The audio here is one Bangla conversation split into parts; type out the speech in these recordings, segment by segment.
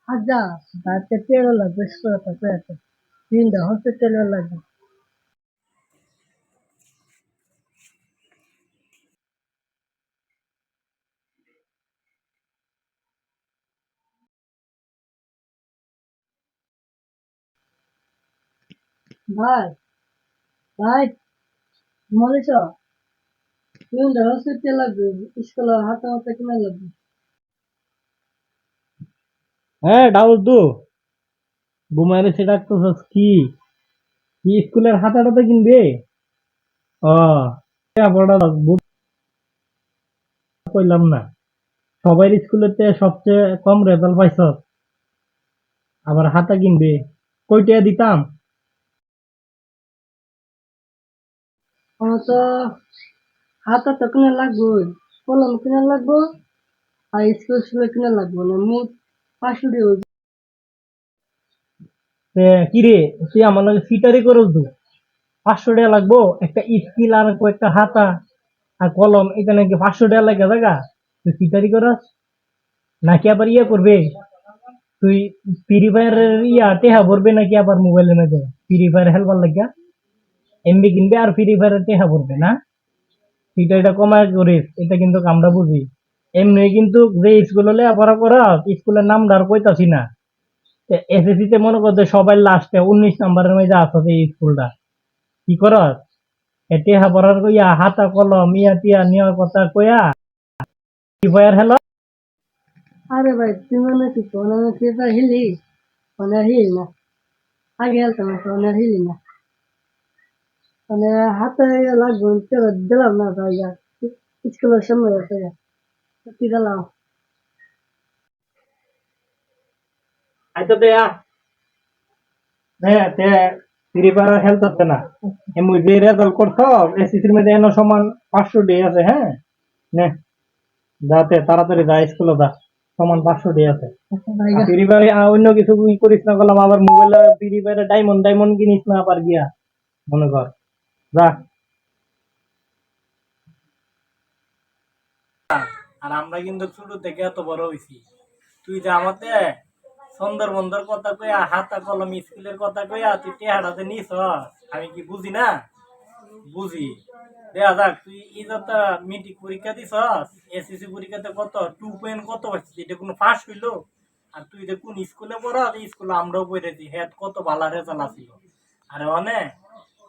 আচ্ছা, তাতে তেল লাগবে সরটা পেঁয়াজে। তিনটা হচ্ছে তেল লাগবে। ভাই, ভাই, মনীষ, তিনটা হচ্ছে তেল লাগবে। স্কুলের হাতে হাতে কিনে লাগবে। হ্যাঁ ডাউল তো ঘুমাইলে সেটা তো কি কি স্কুলের হাতাটাতে কিনবে? ও পড়া কইলাম না সবাই স্কুলেতে সবচেয়ে কম রেজাল্ট পাইছ আবার হাতা কিনবে কয়টা দিতাম? আমার তো হাতে তো কিনে লাগবে, কলম কিনে লাগবে, আর স্কুল কিনে লাগবে না। মোট 500 টাকা। কি রে তুই আমার লাগে ফিটারি করল তো 500 টাকা লাগবো একটা স্কিল আর কয়েকটা হাতা আর কলম এটা নাকি 500 টাকা লাগে জায়গা তুই ফিটারি করাস নাকি আবার ইয়ে করবে তুই ফ্রি ফায়ারের ইয়া টেহা ভরবে নাকি আবার মোবাইলের মধ্যে ফ্রি ফায়ার খেলবার লাগিয়া এমবি কিনবে আর ফ্রি ফায়ারের টেহা ভরবে না? এটা এটা কমায় করিস এটা কিন্তু আমরা বুঝি এমনি কিন্তু যে স্কুলে লেখাপড়া করা স্কুলের নাম ধার কইতাছি না এসএসসি তে মনে করতে সবাই লাস্টে 19 নম্বরের মধ্যে আসতে এই স্কুলটা কি করস টেহা পড়ার কইয়া হাতা কলম ইয়া টিয়া নেওয়ার কথা কইয়া ফ্রি ফায়ার খেলো। আরে ভাই, তুমি মনে কি আমি ফিফা হিলি? মানে হিল না। আগে খেলতাম, এখন আর হিলি না। মানে হাতে লাগবে, তেল দিলাম না ভাই। স্কুলের সময় আছে, কি দিলাম? আইতো দেয়া হ্যাঁ তে ফ্রি ফায়ার খেলতেছে না এমনি যে রেজাল্ট করছো এসএসসির মধ্যে এনো সমান 500 ডে আছে হ্যাঁ নে যাতে তাড়াতাড়ি যা স্কুলে যা সমান 500 ডে আছে ফ্রি ফায়ারে অন্য কিছু করিস না করলাম আবার মোবাইলে ফ্রি ফায়ারে ডায়মন্ড ডায়মন্ড কিনিস না আবার গিয়া মনে কর যা। আর আমরা কিন্তু ছোট থেকে এত বড় হইছি তুই যে আমাদের সুন্দর বন্দর কথা কইয়া হাতা কলম স্কুলের কথা কইয়া তুই টেহাটাতে নিস আমি কি বুঝি না বুঝি দেখা যাক তুই যত মেট্রিক পরীক্ষা দিস এসএসসি পরীক্ষাতে কত 2 পয়েন্ট কত পাইছিস এটা কোনো পাস হইলো আর তুই যে কোন স্কুলে পড়া স্কুলে আমরাও পড়েছি হ্যাঁ কত ভালো রেজাল্ট আসিল আরে অনেক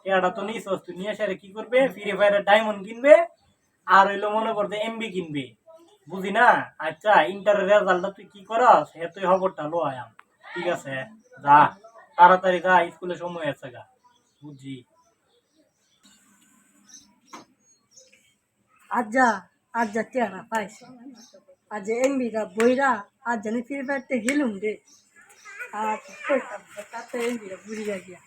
টেহাটা তো নিস তুই নিয়ে এসে কি করবে ফ্রি ফায়ারের ডায়মন্ড কিনবে আর হইলো মনে করতে এমবি কিনবে বুঝি না আচ্ছা ইন্টারের রেজাল্টটা তুই কি করস হে তুই খবরটা লো আয়াম ঠিক আছে যা তাড়াতাড়ি যা স্কুলে সময় আছে গা বুঝছি। আজ্জা, আজ্জা টেরা পাইছে। আজ এমবিরা বইরা আজ জানি ফিরে বেড়াতে গেলুম রে। আর কইতাম তাতে এমবিরা বুড়ি গিয়া।